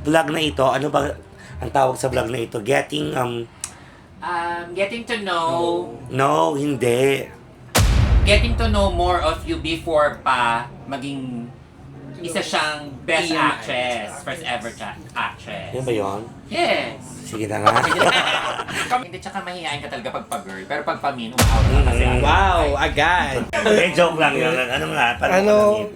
vlog na ito, ano ba ang tawag sa vlog na ito? Getting to know, No, hindi. getting to know more of you before pa maging isa siyang best TMI. actress, first ever actress. Yan ba yun? Yes. Sige na nga. Hindi, tsaka mahihain ka talaga pag pag-girl, pero pag pa-min, umaawat ka kasi. Wow, agad. Joke lang yun. Ano nga?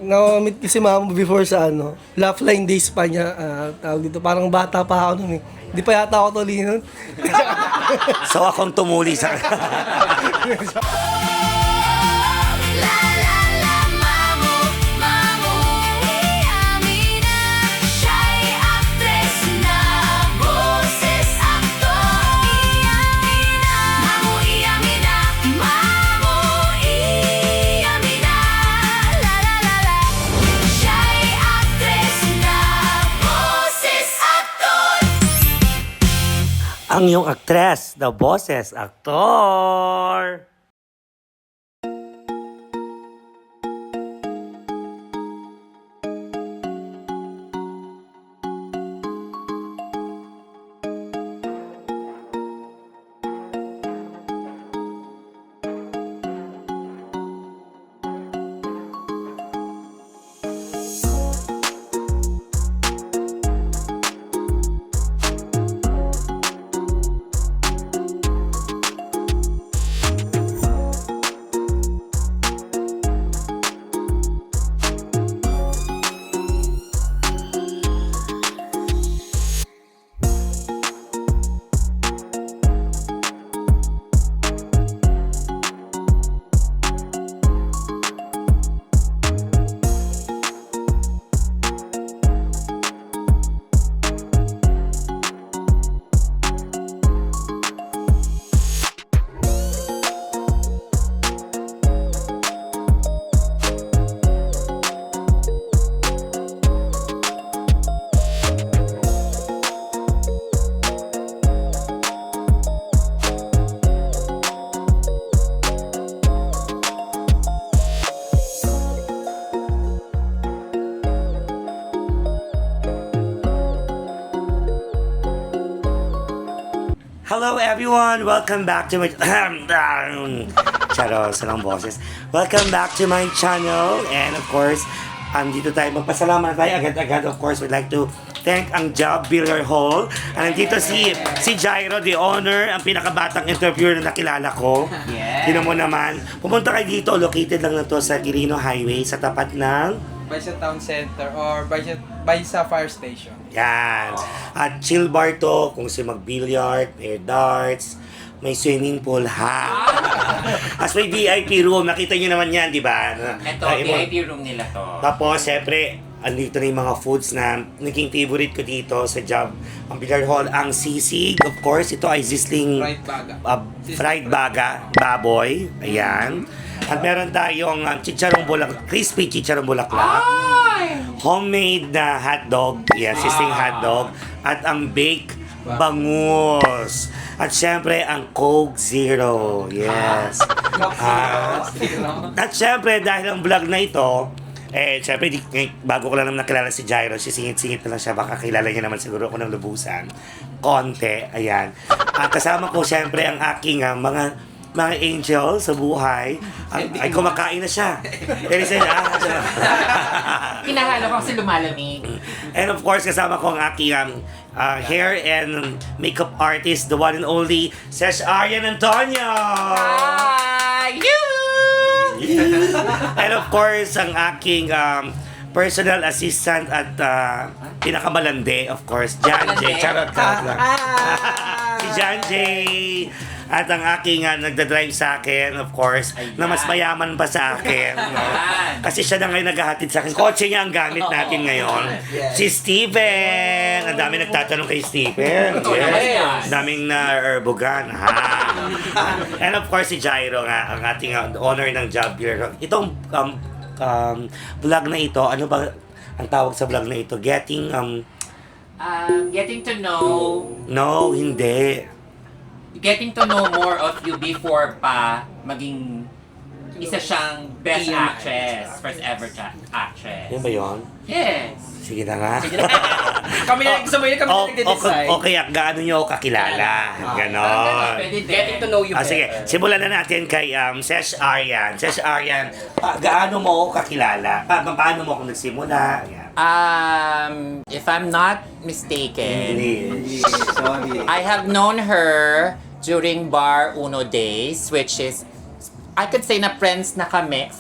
Na-meet ko si mama before sa Laugh Line Days pa niya, tawag dito, parang bata pa ako nun eh. Hindi pa yata ako tuloy nun. So akong tumuli sa... ang iyong actress, the boses, aktor. Hello everyone! Welcome back to my... Charo, salang boses. Welcome back to my channel. And of course, dito tayo magpasalamat tayo agad-agad. Of course, we'd like to thank ang Job Builder Hall. And nandito si Jairo, the owner, ang pinakabatang interviewer na nakilala ko. Yes. Tinan mo naman. Pumunta kayo dito, located lang na to sa Quirino Highway, sa tapat ng... By sa town center or by sa fire station. Yan. At chill bar to, kung si mag-billiard, may darts, may swimming pool, ha? As may VIP room, nakita nyo naman yan, di ba? Ito, VIP room nila to. Tapos, syempre, andito na yung mga foods na naging favorite ko dito sa Job. Ang billiard hall, ang sisig, of course, ito ay sizzling Fried baga. fried baga, baboy. Ayan. At meron tayong chicharong crispy chicharong bulaklak. Homemade na hotdog, yan, sizzling hotdog. At ang baked bangus. At syempre, ang Coke Zero. Yes. At syempre, dahil ang vlog na ito, syempre, bago ko lang naman nakilala si Jairo, sisingit-singit na lang siya, baka kilala niya naman siguro ako ng lubusan. Konti, ayan. At kasama ko syempre ang aking mga angel sa buhay. Ay, kumakain na siya. Pinahalo ko kasi lumalamig. And of course, kasama ko ang aking hair and makeup artist, the one and only, Sesh Arian Antonio! Hi! And of course, ang aking personal assistant at pinakamalande, of course, Jan J. Charot lang. Si Jan J. At ang aking nagdadrive sa akin, of course, na mas mayaman pa sa akin. No? Kasi siya na ngayon naghahatid sa akin. Kotse niya ang gamit natin ngayon. Si Steven! Ang dami nagtatanong kay Steven. Yes. Ang daming na-herbogan. And of course, si Jairo nga, ang ating owner ng Job Builder. Itong vlog na ito, ano ba ang tawag sa vlog na ito? Getting to know, No, hindi. getting to know more of you before pa maging isa siyang best TMI. actress, first ever actress. Yan ba yun? Yes. Sige na nga. Kami na kami nagde-decide. O kaya gaano nyo ako kakilala. Ganon. Pwede din. Getting to know you better. Sige, simulan na natin kay Sesh Arian. Sesh Arian, gaano mo ako kakilala? Paano mo ako nagsimula? Ayan. If I'm not mistaken, English. Sorry. I have known her during Bar Uno days, which is, I could say na friends na kami,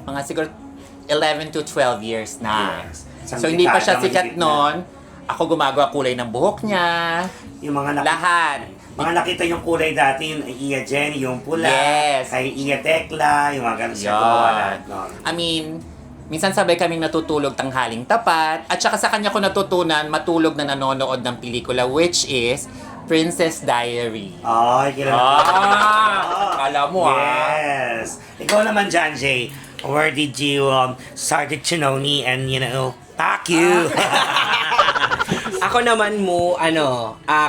mga siguro 11 to 12 years na. Yes. So hindi pa siya Naman sikat higit na. noon. Ako gumagawa kulay ng buhok niya. Yung mga Lahat. mga nakita yung kulay dati, yung Iya Jenny, yung pula, Yes. kay Iya Tekla, yung mga ganun siya Yan. gawa lahat nun. I mean, minsan sabay kaming natutulog tanghaling tapat. At saka sa kanya ko natutunan matulog na nanonood ng pelikula, which is Princess Diary. Ay, kilala ko. Kala mo Yes. Ikaw naman, John J. Where did you started to know me and, fuck you. Ako naman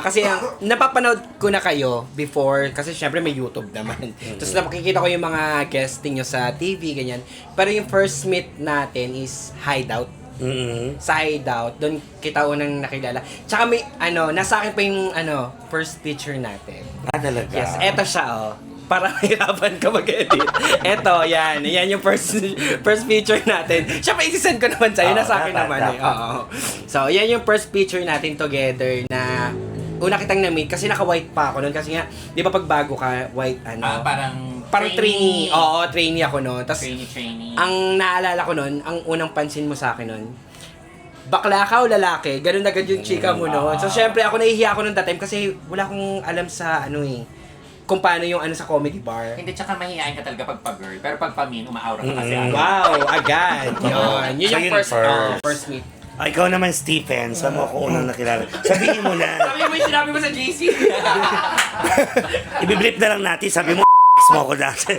kasi napapanood ko na kayo before, kasi syempre may YouTube naman. Tapos nakikita ko yung mga guesting nyo sa TV, ganyan. Pero yung first meet natin is Hideout. Mm-hmm. Sa Hideout, doon kita unang nakilala. Tsaka may, nasa akin pa yung, first picture natin. Talaga? Yes, eto siya, Para mahirapan ka mag-edit. Eto, yan. Yan yung first picture natin. Siyempre, isisend ko naman sa'yo. Nasa akin naman eh. Oo. So, yan yung first picture natin together na una kitang na-meet kasi naka-white pa ako noon. Kasi nga, di ba pag bago ka, white, parang trainee. Oo, trainee ako noon. Tapos, Trainee. ang naalala ko noon, ang unang pansin mo sa akin noon, bakla ka o lalaki? Ganun agad yung chika mo noon. So, syempre, ako nahihiya ako noon that time kasi wala akong alam sa kung paano yung sa comedy bar. Hindi, tsaka mahihain ka talaga pag pag-girl. Pero pag pamin, umaawra ka kasi. Wow, agad. Yun. Yun So, yung yun first meet. Ikaw naman, Stephen. Saan mo ako unang nakilala? Sabihin mo na. Sabi mo yung sinabi mo sa JC. Ibiblip na lang natin. Sabi mo, mo ako dati.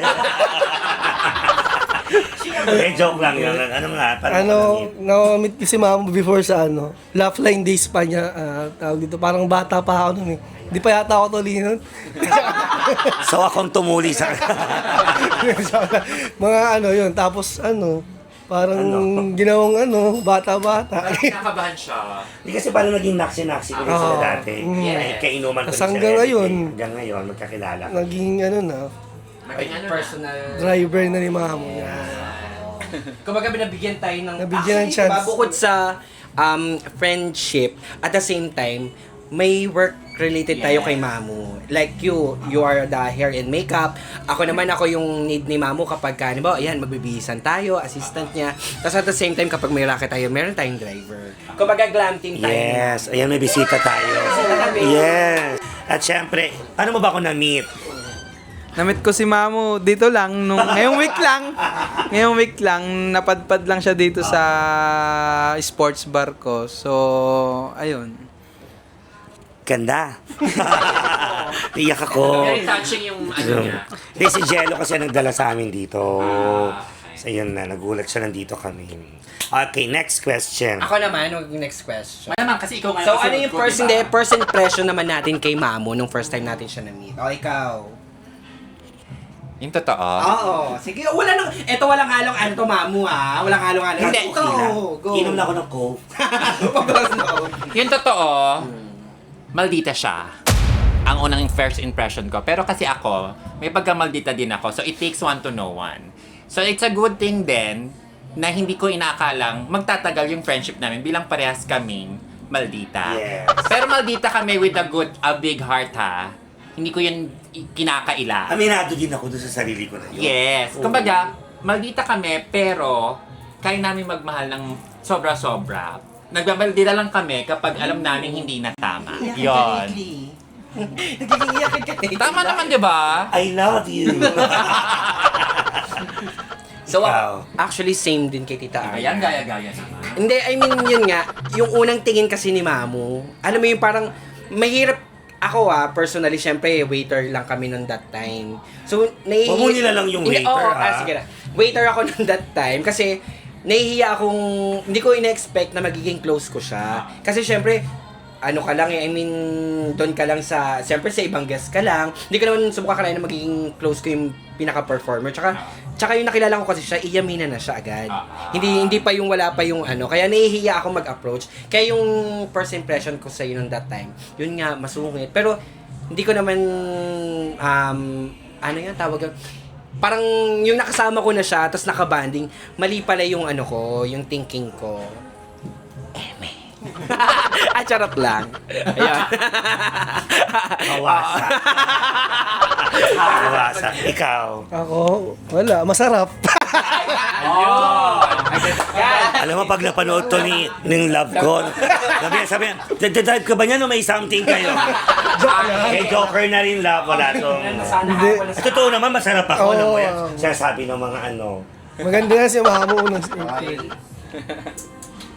Joke lang yun. Ano nga? Na-meet ko si mama before sa Laugh-Line Days pa niya. Tawag dito, parang bata pa ako nun eh. Hindi pa yata ako tuli nun. So, akong tumuli sa... Mga yun. Tapos parang ginawang bata-bata. Nakabahan siya. Hindi kasi paano naging naksi-naksi ko rin sila dati. Mm. Kainuman ko Tas rin hanggang sila ngayon. Hanggang ngayon, magkakilala. Naging Personal. driver na ni mama niya. Kumbaga binabigyan tayo ng... Nabigyan ng chance. Bukod sa friendship, at the same time, may work related tayo kay Mamu. Like you are the hair and makeup. Ako yung need ni Mamu kapag magbibihisan tayo, assistant niya. Tapos at the same time, kapag may racket tayo, meron tayong driver. Kumbaga glam team tayo. Yes. Ayan, may bisita tayo. Yes. At syempre, paano mo ba ako na-meet? Namit ko si Mamu dito lang ngayong week lang napadpad lang siya dito sa sports bar ko. So, ayun. Ganda. Iyak ako. Very touching yung niya. Hindi, si Jello kasi nagdala sa amin dito. So, yun na. Nagulat siya nandito kami. Okay, next question. Ako naman, next question. Malamang kasi ikaw ngayon. So, kasunod ano yung ko, first, diba? first impression naman natin kay Mamu nung first time natin siya na-meet? O, ikaw. Yung totoo. Oo. Sige, walang halong anto, Mamu, ha? Walang halong. Hindi. Go. Inom na ako ng coke. Yung totoo, maldita siya. Ang unang first impression ko. Pero kasi ako, may pagka-maldita din ako. So, it takes one to know one. So, it's a good thing then na hindi ko inaakalang magtatagal yung friendship namin bilang parehas kaming maldita. Yes. Pero maldita kami with a big heart, ha? Hindi ko yun kinakaila. Aminado din ako doon sa sarili ko na yun. Yes. Oo. Kumbaga, maldita kami, pero kaya namin magmahal ng sobra-sobra. Nagmamaldita lang kami kapag alam namin hindi na tama. Yon. Nagiging iyakin ka, Tate. Tama naman, di ba? I love you. So, Ikaw. actually, same din kay Tita Arya. Ayan, gaya-gaya naman. Hindi, I mean, yun nga, yung unang tingin kasi ni Mamu, alam mo yung parang, mahirap, ako personally, syempre, waiter lang kami nung that time. So, Huwag mo nilalang yung Hindi, waiter, oo, ha? sige na. Waiter ako nung that time, kasi, nahihiya akong, hindi ko ina-expect na magiging close ko siya. Kasi syempre, ano ka lang I mean, doon ka lang syempre sa ibang guest ka lang. Hindi ko naman subukan na magiging close ko yung pinaka-performer. Tsaka, Tsaka yung nakilala ko kasi siya, iyamina na siya agad. Hindi pa yung wala pa yung ano. Kaya nahihiya ako mag-approach. Kaya yung first impression ko sa yun that time, yun nga, masungit. Pero hindi ko naman, ano yan, tawag yun? Parang yung nakasama ko na siya, tapos nakabanding, mali pala yung ano ko, yung thinking ko. Charot lang. Ayan. Kawasa. Kawasa. Ikaw. Ako, wala, masarap. Alam mo, pag napanood to ng love ko, sabi yan, drive ka ba niya no may something kayo? Joker na rin love, wala to. Hindi. Totoo naman, masarap ako. Oo. Ano mo yan? Sinasabi ng mga ano. Maganda nga si Mamo unang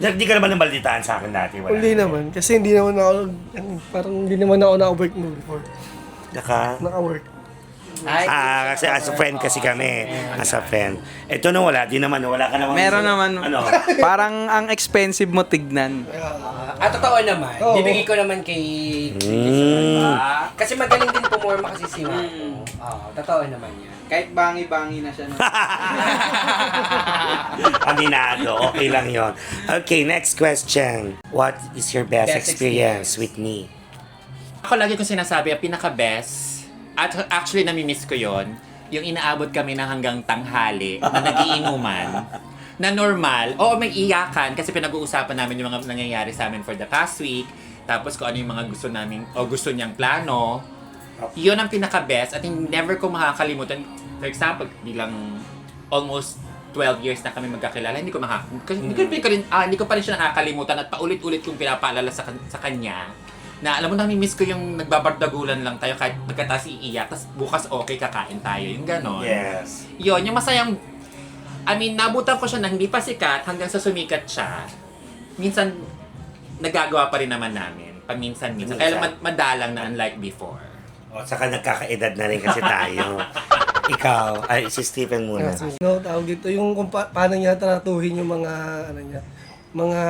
Hindi ka naman nabalditaan sa akin dati. Wala. Hindi naman, kasi hindi naman ako, parang hindi naman ako naka-work mo before. Naka-work. Kasi as a friend kasi kami. As a friend. Ito na wala. Di naman. Wala ka naman. Meron naman. Ano? Parang ang expensive mo tignan. Totoo naman. Oo. Bibigay ko naman kay kasi magaling din pumorma kasi si Mamo. Totoo naman yan. Kahit bangi-bangi na siya. Aminado. Okay lang yon. Okay, next question. What is your best experience with me? Ako lagi ko sinasabi, ang pinaka-best, at actually nami-miss ko yon, yung inaabot kami ng hanggang tanghali na nagiinuman, na normal, oo may iyakan kasi pinag-uusapan namin yung mga nangyayari sa amin for the past week, tapos kung ano yung mga gusto namin o gusto niyang plano. Yun ang pinaka-best at never ko makakalimutan. For example, bilang almost 12 years na kami magkakilala, hindi ko pa rin siya nakakalimutan at paulit-ulit kong pinapaalala sa kanya na alam mo, nami-miss ko yung nagbabardagulan lang tayo kahit pagkatapos iiyak, tapos bukas okay, kakain tayo, yung ganon. Yes. Yun, yung masayang, nabutan ko siya na hindi pa sikat hanggang sa sumikat siya. Minsan, nagagawa pa rin naman namin. Paminsan-minsan. Kaya lang madalang na unlike before. O, saka nagkakaedad na rin kasi tayo. Ikaw, ay si Stephen muna. Tawag dito, yung kung paano niya tratuhin yung mga, mga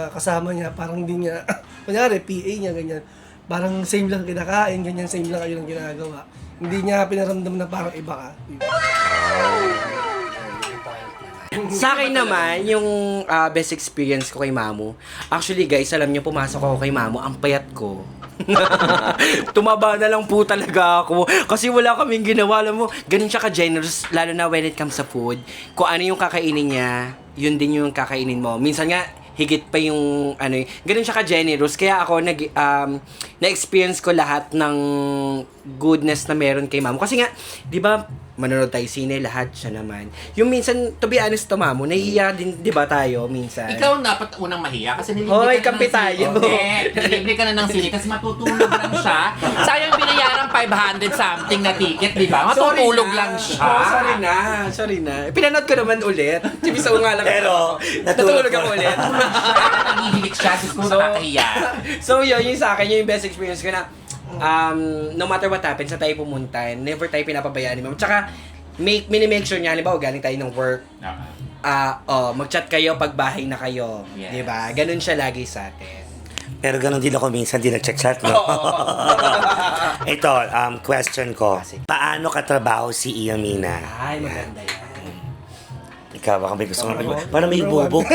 kasama niya, parang hindi niya, kunyari, PA niya, ganyan. Parang same lang kinakain, ganyan, same lang kayo lang ginagawa. Hindi niya pinaramdam na parang iba ka. Sa akin naman, yung best experience ko kay Mamo, actually guys, alam niyo, pumasok ako kay Mamo, ang payat ko. Tumaba na lang po talaga ako. Kasi wala kaming ginawa. Alam mo, ganun siya ka-generous, lalo na when it comes sa food. Kung ano yung kakainin niya, yun din yung kakainin mo. Minsan nga, higit pa yung ganun siya ka-generous. Kaya ako, na-experience ko lahat ng goodness na meron kay Mamo. Kasi nga, di ba, manonood tayo sine, lahat siya naman. Yung minsan, to be honest to Mamo, nahihiya din, di ba tayo, minsan? Ikaw dapat unang mahiya kasi Hoy, ka na kampi ng sine. tayo. Nilibre ka na ng sine kasi matutulog lang siya. Sayang binayaran 500 something na ticket, di ba? Matutulog lang siya. Sorry na. Pinanood ko naman ulit. Chibisa ko nga lang. Pero, natulog ako ulit. Nagihilig siya, gusto ko nakakahiya. So, yun yung sa akin, yun yung best experience ko na no matter what happens, sa tayo pumunta, never tayo pinapabayaan ni Ma'am. Tsaka, mini-make sure niya, halimbawa, galing tayo ng work, mag-chat kayo pag bahay na kayo. Yes. Diba? Ganun siya lagi sa atin. pero ganun din ako minsan, di nag-chat, no? Ito, question ko. Paano katrabaho si Iyamina? Ay, maganda yan. Ikaw, baka may gusto nga. Parang may bubog.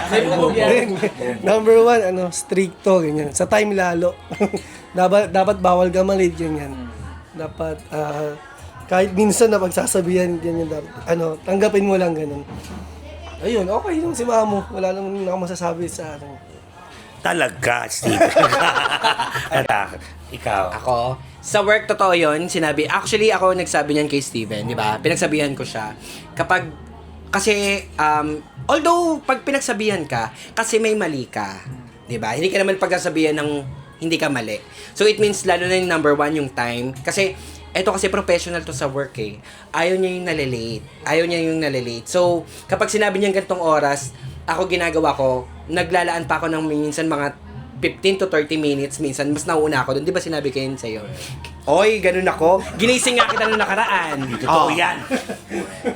May bubog yan. Number one, stricto, ganyan. Sa time lalo. dapat bawal ka malit, ganyan. Dapat, kahit minsan na pagsasabihan, ganyan, dapat, tanggapin mo lang, ganun. Ayun, okay yung si Mamo. Wala naman ako masasabi sa akin. Talaga, Steve. Ikaw. Ako, sa work, totoo yun, sinabi, actually, ako nagsabi niyan kay Steven, di ba? Pinagsabihan ko siya. Kasi, although, pag pinagsabihan ka, kasi may mali ka, di ba? Hindi ka naman pagsasabihan ng hindi ka mali. So, it means, lalo na yung number one, yung time. Kasi, eto kasi professional to sa work eh. Ayaw niya yung nalilate. So, kapag sinabi niya ganitong oras, ako ginagawa ko, naglalaan pa ako ng minsan mga 15 to 30 minutes, minsan mas nauna ako doon. Di ba sinabi ko yun sa'yo? Oy, ganun ako. Ginising nga kita nung nakaraan. Totoo yan.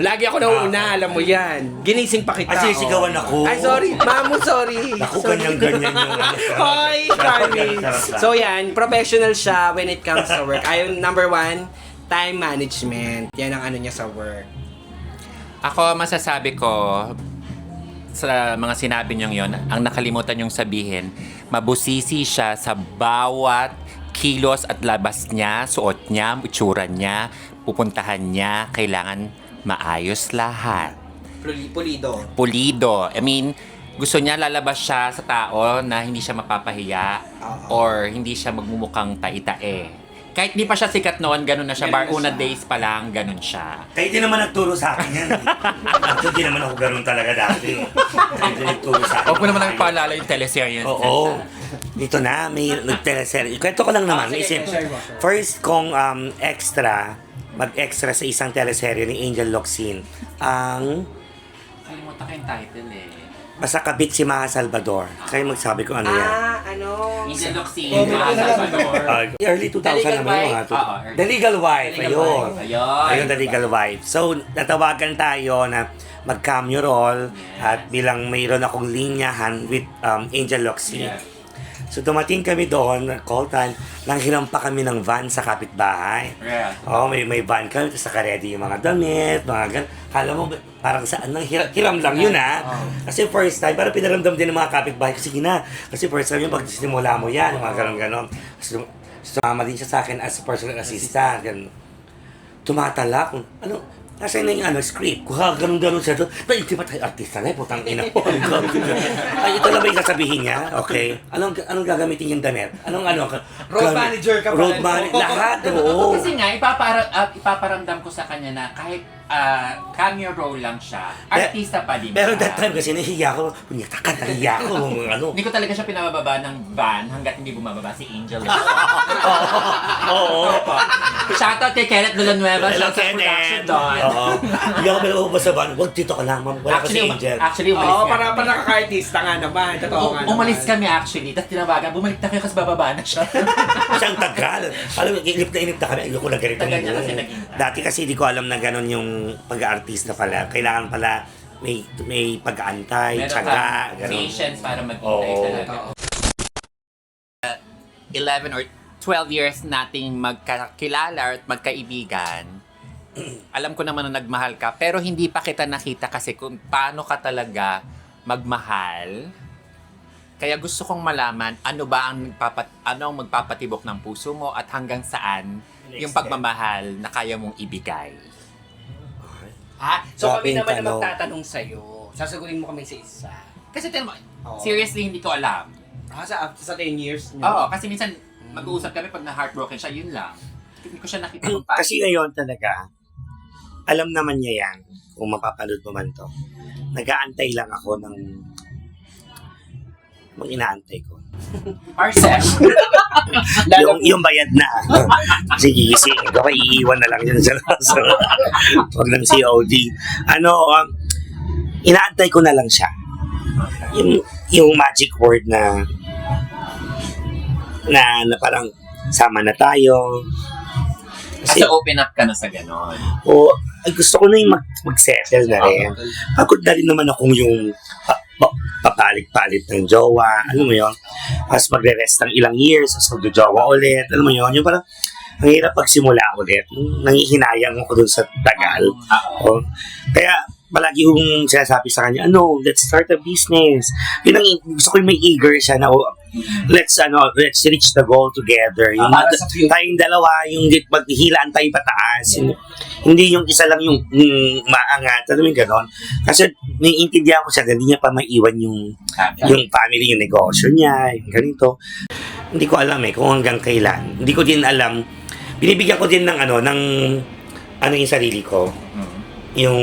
Lagi ako nauna, alam mo yan. Ginising pa kita. Kasi sigawan ako. Ay, sorry. Mamo, sorry. Ako, Sorry. ganyan-ganyan yung Hoy, Charlie. So yan, professional siya when it comes sa work. Ayun, number one, time management. Yan ang niya sa work. Ako, masasabi ko, sa mga sinabi niyong yon, ang nakalimutan niyong sabihin, mabusisi siya sa bawat kilos at labas niya, suot niya, itsura niya, pupuntahan niya, kailangan maayos lahat. Pulido. Pulido. I mean, gusto niya lalabas siya sa tao na hindi siya mapapahiya or hindi siya magmumukhang tae-tae. Kahit di pa siya sikat noon, ganun na siya. Ganun na Una siya. days pa lang, ganun siya. Kayo din naman nagturo sa akin yan. Actually, di naman ako ganun talaga dati. Kayo din nagturo sa akin. Huwag mo naman ang paalala yung teleserye. Oo. Dito na, may nag-teleserye. Kwento ko lang naman. Sige, Isip, share mo, share. first kong mag-extra sa isang teleserye ni Angel Locsin. Ang Kalimutan ko yung title eh. basta kabit si Maha Salvador. Kayo magsabi ko ano yan. Ano? Angel Locsin, Oh, may Maha kilala. Salvador. Early 2000 The Legal naman yung Wife? mga Oo, The Legal Wife. The Legal Ayun. Wife. Ayun. Ayun, The Legal Wife. So, natawagan tayo na mag-cameo role at bilang mayroon akong linyahan with Angel Locsin. Yeah. So, dumating kami doon, call time, nanghiram pa kami ng van sa kapitbahay. Yeah. Oo, may van kami, tapos naka-ready yung mga damit, mga gan. Kala mo, parang saan nang hiram lang yun Kasi first time, parang pinaramdam din ng mga kapitbahay ko, sige na. Kasi first time yung pag simula mo yan, yung mga ganon-ganon. So, sumama din siya sa akin as a personal assistant. Ganun. Tumatala kung, nasa na yung script. Kuha, ganun-ganun siya doon. Hindi ba tayo artista na? Putang ina po. Ay, ito na ba yung sasabihin niya? Okay. Anong gagamitin yung damit? Road manager ka pala. Road manager. Lahat, oo. Kasi nga, ipaparamdam ko sa kanya na kahit cameo role lang siya, artista pa din Pero siya. that time kasi nahiya ko. Punyata ka, nahiya ko. Hindi ko talaga siya pinababa ng van hanggat hindi bumababa si Angel. Oo. Shoutout kay Kenneth Villanueva. Hello, Siya sa production Kenneth. doon. Oo. Hindi ako pinababa sa van. Huwag dito ka lang, ma'am. Wala kasi Angel. Actually, umalis Oo, nga para kami. nakaka-artista nga naman. Totoo nga naman. Umalis kami actually, tapos tinawagan, bumalik na kayo kasi bababa na siya. Siyang tagal. Alam mo, inip na kami. Ayoko na ganito. Tagal niya kasi naging- Dati kasi di ko alam na gano'n yung pag-aartista pala. Kailangan pala may pag-aantay, Meron tsaga, kang gano'n. patience para maghintay Oo. talaga. 11 or 12 years nating magkakilala at magkaibigan, alam ko naman na nagmahal ka, pero hindi pa kita nakita kasi kung paano ka talaga magmahal. Kaya gusto kong malaman ano ba ang magpapatibok ng puso mo at hanggang saan yung pagmamahal na kaya mong ibigay. So Grabe kami yung naman na tanong. magtatanong sa'yo. Sasagutin mo kami sa isa. Kasi Oo. seriously hindi ko alam. Sa 10 years niyo? Oo, kasi minsan mag-uusap kami pag na-heartbroken siya, yun lang. Hindi ko siya nakita kung paano. Kasi ngayon talaga, alam naman niya yan, kung mapapanood mo man to. Nag-aantay lang ako ng inaantay ko. Parcel. yung bayad na. Sige, ako iiwan na lang yun sa wag ng COD. Inaantay ko na lang siya. Yung magic word na parang sama na tayo. Kasi open up ka na sa ganon. Ay, gusto ko na yung mag-settle na rin. Pagod na rin naman akong yung papalit-palit ng jowa. Alam mo yun? Tapos magre-rest ng ilang years, tapos magdo-jowa ulit. Alam mo yun? Yung parang ang hirap pagsimula ulit. Nangihinayang ako dun sa tagal. Kaya palagi yung sinasabi sa kanya, let's start a business. Yun ang gusto ko yung may eager siya na, let's reach the goal together. Yung Para sa future. tayong dalawa, yung maghihilaan tayo pataas. Hindi yung isa lang yung maangat. Alam mo yung ganon? Kasi naiintindihan ko siya, hindi niya pa maiwan yung family, yung negosyo niya, yung ganito. Hindi ko alam kung hanggang kailan. Hindi ko din alam. Binibigyan ko din ng yung sarili ko. Yung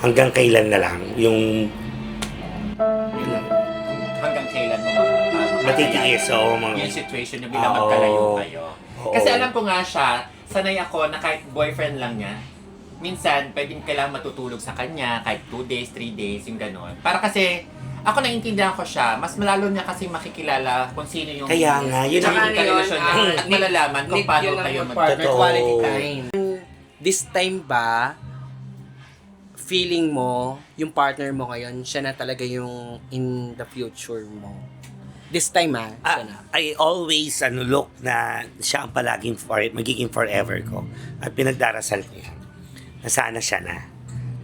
hanggang kailan na lang. Yung Hanggang kailan mo matitiis. yung situation niya bilang Oo. magkalayo kayo. Oo. Kasi alam ko nga siya, sanay ako na kahit boyfriend lang niya, minsan pwedeng kailangan matutulog sa kanya kahit 2 days, 3 days, yung gano'n. Para kasi ako naiintindihan ko siya, mas malalo niya kasi makikilala kung sino yung Kaya nga, yun tsaka ang- yung karelasyon niya at malalaman kung paano yun ang kayo mag-partner, Totoo. quality time. This time ba, feeling mo, yung partner mo ngayon, siya na talaga yung in the future mo? This time siya na. I always look na siya ang palaging magiging forever ko. At pinagdarasal ko yan. Na sana siya na.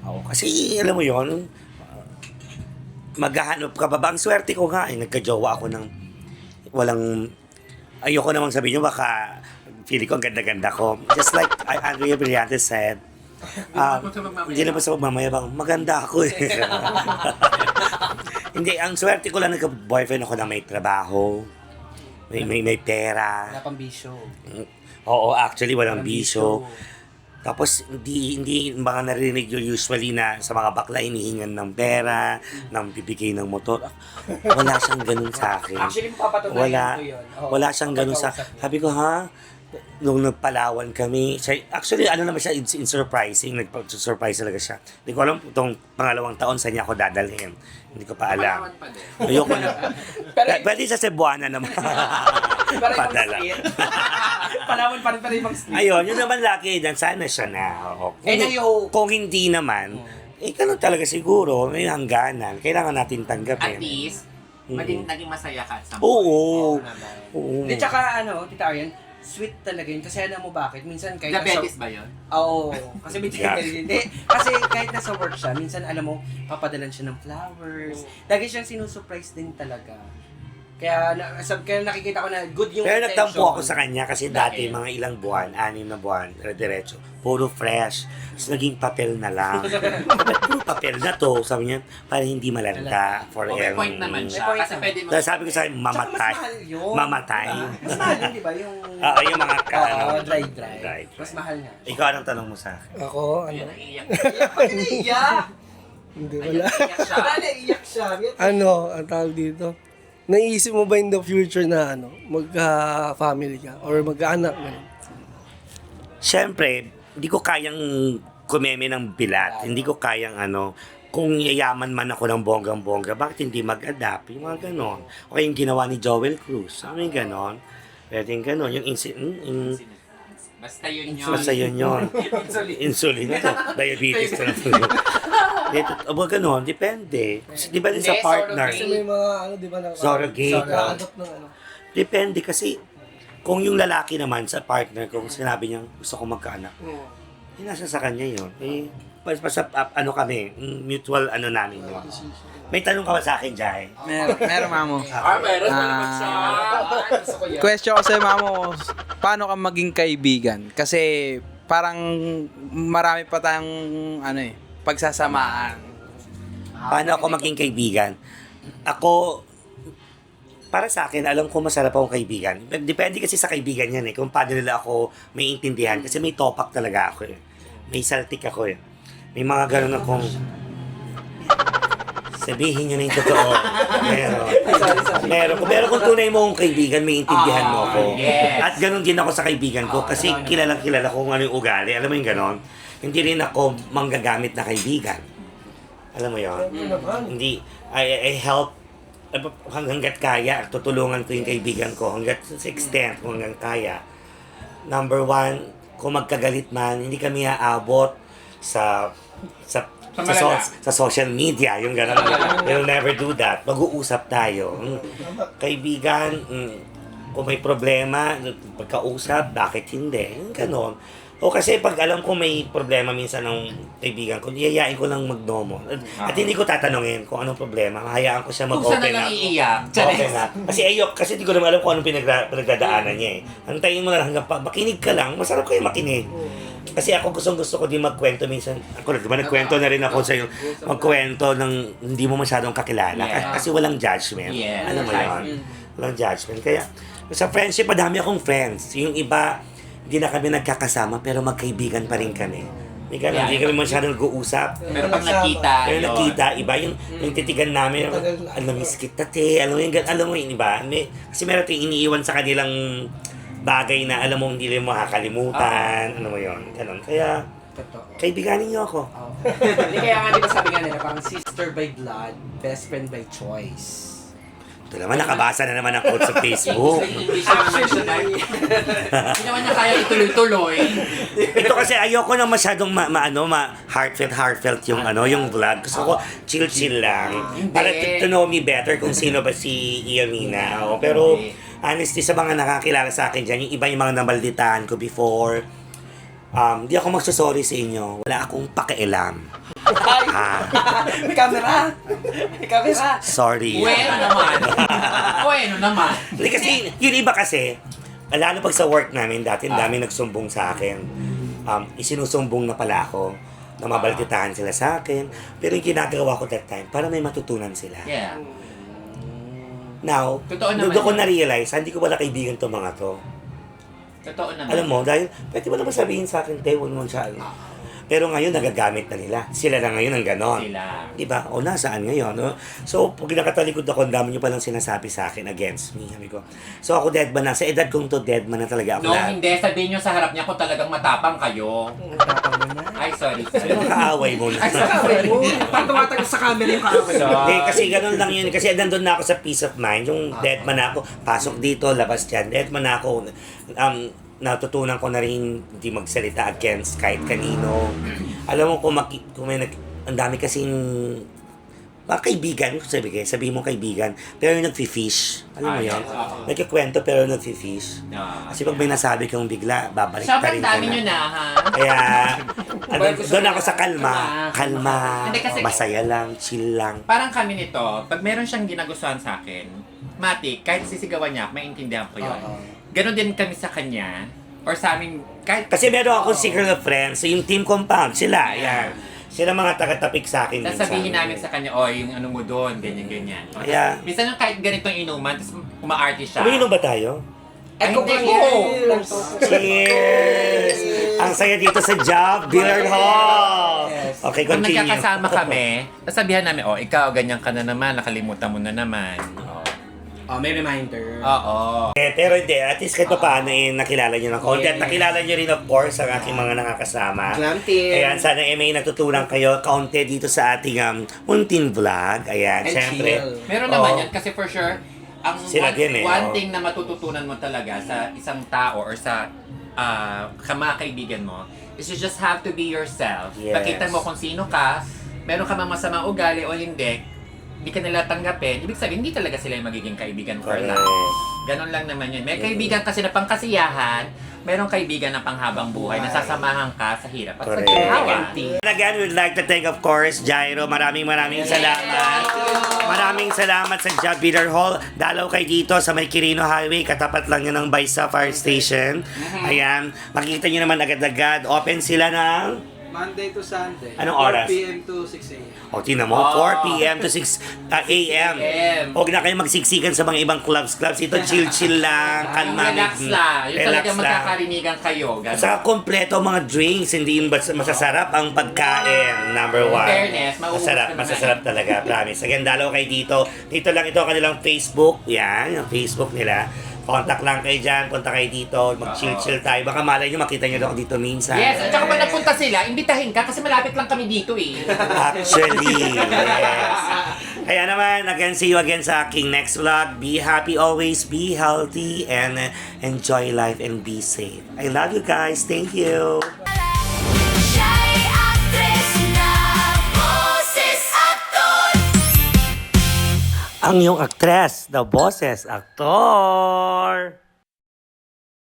Oo, kasi alam mo yon, maghahanap ka pa ba? Ang swerte ko nga, nagka-jowa ako ng walang, ayoko namang sabihin nyo, baka feeling ko ang ganda-ganda ko. Just like Andrea Brillante said, hindi naman sa magmamayabang, maganda ako eh. Hindi, ang swerte ko lang nagka-boyfriend ako na may trabaho, may pera. Wala pang bisyo. Oo, actually, walang bisyo. Tapos, hindi mga narinig yun usually na sa mga bakla inihingan ng pera, ng bibigay ng motor. Wala siyang ganun sa akin. Actually, papatunayan ko yun. Oo, Wala siyang ganun sa... papakausap niya. Sabi ko, ha? Nung nagpalawan kami, actually, ano naman siya, in surprising, nag-surprise talaga siya. Hindi ko alam itong pangalawang taon sa niya ako dadalhin. Hindi ko pa alam. Ayoko na. Pwede sa Cebuana naman. Padala. Palawan pa rin ibang street. Ayun, yun naman laki dan sana siya na. Oo. Eh, Kung hindi naman, ganun talaga siguro, may hangganan. Kailangan natin At tanggapin. least, naging masaya ka sa Oo. naman. Oo. Hindi, tsaka Tita Arian, sweet talaga yun. Kasi alam mo bakit? Minsan kahit Diabetes ba yun? Oo. Kasi may Yeah. Hindi. Kasi kahit nasa work siya, minsan alam mo, papadalan siya ng flowers. Lagi siyang sinusurprise din talaga. Kaya nakikita ko na good yung Pero intention. nagtampo ako sa kanya kasi dati mga ilang buwan, 6 na buwan, diretso, puro fresh. Tapos naging papel na lang. Ba't puro papel na to? Sabi niya, para hindi malanta O, forever. may point naman siya. May point Kasi naman. pwede mo... Tapos sabi ko sa akin, Tsaka mamatay. mas mahal yun. Mamatay. Mas mahal yun, di ba? Yung... Yung mga Oo, dry. Dry. Mas mahal nga. Ikaw, anong tanong mo sa akin? Ako, Ayan, naiiyak. Bakit naiiyak? hindi, Ayan, wala. naiiyak siya. Naiiyak siya. Ang tawag dito? Naisip mo ba in the future na magka-family ka or magka-anak ka? Siyempre, hindi ko kayang kumeme ng bilat. Hindi ko kayang kung yayaman man ako ng bonggang-bongga, bakit hindi mag-adapt? Yung mga ganon. O yung ginawa ni Joel Cruz. Ano yung ganon? Pwedeng ganon. Yung Basta yun yun. basta yun yun. Insulin. Insulin ito. Diabetes na dito. O ganon, depende. Kasi di ba din sa Hindi, partner? Kasi may mga di ba na Surrogate. Naka-adopt ng Depende kasi kung yung lalaki naman sa partner, kung sinabi niya gusto ko magkaanak, nasa sa kanya yun. Basta kami, mutual namin yun. May tanong ka ba sa akin, Jai? Meron, Mamo. Meron na naman siya. Gusto ko yan. Question ko sa'yo, Mamo, paano ka maging kaibigan? Kasi parang marami pa tayong pagsasamaan. Paano ako maging kaibigan? Ako, para sa akin, alam ko masarap akong kaibigan. Depende kasi sa kaibigan yan kung paano nila ako may intindihan. Kasi may topak talaga ako May saltik ako May mga ganun akong... Sabihin nyo na yung totoo. Pero kung tunay mo akong kaibigan, may intindihan mo ako. Yes. At ganun din ako sa kaibigan ko kasi kilala ko kung ano yung ugali. Alam mo yung ganon? Hindi rin ako manggagamit na kaibigan. Alam mo yun? Hindi. I help hanggat kaya. Tutulungan ko yung kaibigan ko hanggat sa extent kung hanggang kaya. Number 1, kung magkagalit man, hindi kami aabot sa social media, yung gano'n. We'll never do that. Mag-uusap tayo. Kaibigan, kung may problema, pagkausap, bakit hindi? Yung gano'n. O kasi pag alam ko may problema minsan ng kaibigan ko, iyayain ko lang magnomo. At hindi ko tatanungin kung anong problema. Hayaan ko siya Kung saan mag-open na lang up. iiyak. Okay na. Kasi di ko naman alam kung anong pinagdadaanan niya Antayin mo na lang hanggang makinig ka lang. Masarap kayo makinig. Kasi ako gusto ko din magkwento minsan. Ako di ba nagkwento na rin ako sa iyo. Magkwento ng hindi mo masyadong kakilala. Yeah. Kasi walang judgment. Yeah. Alam mo yun? Walang judgment. Kaya sa friendship, madami akong friends. Yung iba, hindi na kami nagkakasama pero magkaibigan pa rin kami. Hindi Yeah. kami masyadong nag-uusap. Pero pag nakita, Pero yun. nakita, iba yung titigan namin, alam miss kita te, alam mo yun, iba? Kasi meron tayong iniiwan sa kanilang bagay na alam mo hindi mo makakalimutan, ano mo yun, ganun. Kaya, Totoo. kaibiganin niyo ako. Hindi kaya nga di ba sabi nga nila, parang sister by blood, best friend by choice. Ito naman, nakabasa na naman ang quote sa Facebook. Actually, hindi naman niya kaya ituloy-tuloy. Ito kasi ayoko na masyadong heartfelt yung yung vlog. Gusto ko chill lang. Para to know me better kung sino ba si Iamina. Pero honestly, sa mga nakakilala sa akin dyan, yung iba yung mga namalditahan ko before, di ako magsasorry sa inyo. Wala akong pakialam. May camera! May camera! Sorry. Bueno naman. Bueno naman. Hindi kasi, yung iba kasi, lalo pag sa work namin, dati ang dami nagsumbong sa akin. Isinusumbong na pala ako na mabaltitahan sila sa akin. Pero yung ginagawa ko that time, para may matutunan sila. Yeah. Now, Totoo naman doon ko yun. na-realize, hindi ko wala kaibigan to mga to. Totoo naman. Alam mo, dahil pwede mo naman sabihin sa akin, Te, huwag mo siya. Pero ngayon, nagagamit na nila. Sila na ngayon ang ganon. Sila. Diba? O nasaan ngayon? No? So, pag nakatalikod ako, ang dami nyo palang sinasabi sa akin against me. Sabi ko, so ako dead man na. Sa edad kong to, dead man na talaga ako No, lahat. hindi. Sabihin nyo sa harap niya kung talagang matapang kayo. Ay, sorry. Kaaway mo na. Ay, sa camera mo! Parang tumatagal sa camera yung kaaway. Hindi, kasi ganun lang yun. Kasi nandun na ako sa peace of mind. Yung dead man na ako, pasok dito, labas dyan. Dead man na ako. Natutunan ko na rin hindi magsalita against kahit kanino. Alam mo, kung may ang dami kasing mga kaibigan, sabi mo kaibigan, pero yung nagfi-fish. Alam mo yun? Nagkikwento pero nagfi-fish. Kasi pag may nasabi kang bigla, babalik pa Sobrang rin ka dami nyo na. na, ha? Kaya, doon ako sa kalma. Kalma, Hindi, kasi- masaya lang, chill lang. Parang kami nito, pag meron siyang ginagustuhan sa akin, Mati, kahit sisigawan niya, maintindihan ko yun. Ganon din kami sa kanya, or sa amin, kahit Kasi meron akong secret of friends, so yung team compound, sila, yan. Sila mga taga-tapik sa akin. sasabihin namin sa kanya, oh, yung ano mo doon, ganyan-ganyan. Kaya- Minsan yung kahit ganitong inuman, tapos umaarte siya. Umiinom ba tayo? Ay, hindi ko! Cheers! Ang saya dito sa job, Billiard Hall! Okay, Kung continue. nagkakasama kami, sasabihan namin, oh, ikaw, ganyan ka na naman, nakalimutan mo na naman. Oh, may reminder. Oo. Pero hindi, at least kahit pa paano nakilala nyo ng konti. At nakilala nyo rin of course ang aking mga nakakasama. Glam team. Ayan, sana may natutunan kayo kaunti dito sa ating munting vlog. Ayan, And syempre. chill. Meron Oo. naman yan kasi for sure, ang Sila one, din eh, one oo. thing na matututunan mo talaga sa isang tao or sa mga kaibigan mo is you just have to be yourself. Yes. Pakita mo kung sino ka, meron ka mang masamang ugali o hindi ka nila tanggapin, ibig sabihin, hindi talaga sila yung magiging kaibigan for Correct. life. Ganon lang naman yun. May kaibigan kasi na pangkasiyahan, merong kaibigan na panghabang buhay, nasasamahan ka sa hirap at sa Correct. ginhawa. And again, we'd like to thank, of course, Jairo. Maraming salamat. Maraming salamat sa Job Billiard Hall. Dalaw kayo dito sa May Quirino Highway. Katapat lang yun ng Baisa Fire Station. Ayan. Makikita nyo naman agad-agad. Open sila ng... Monday to Sunday. Anong oras? 4 p.m. to 6 a.m. O, tingnan mo. 4 p.m. to 6 a.m. Huwag na kayo magsiksikan sa mga ibang clubs. Ito, chill-chill lang. Kalma. Relax lang. Yung talaga magkakarinigan kayo. Ganon. Saka kompleto ang mga drinks, hindi yung masasarap ang pagkain, number one. Fairness, mauubos Masarap, ka naman. masasarap talaga, promise. Again, dalaw kayo dito. Dito lang ito ang kanilang Facebook. Yan, yung Facebook nila. Contact lang kayo dyan, punta kayo dito, mag-chill-chill tayo. Baka malay nyo, makita nyo ako dito minsan. Yes, at saka pag nagpunta sila, imbitahin ka kasi malapit lang kami dito eh. Actually, yes. Kaya naman, again, see you again sa aking next vlog. Be happy always, be healthy, and enjoy life and be safe. I love you guys. Thank you. Siya'y aktres na boses aktor. Ang iyong aktres, the boses, aktor.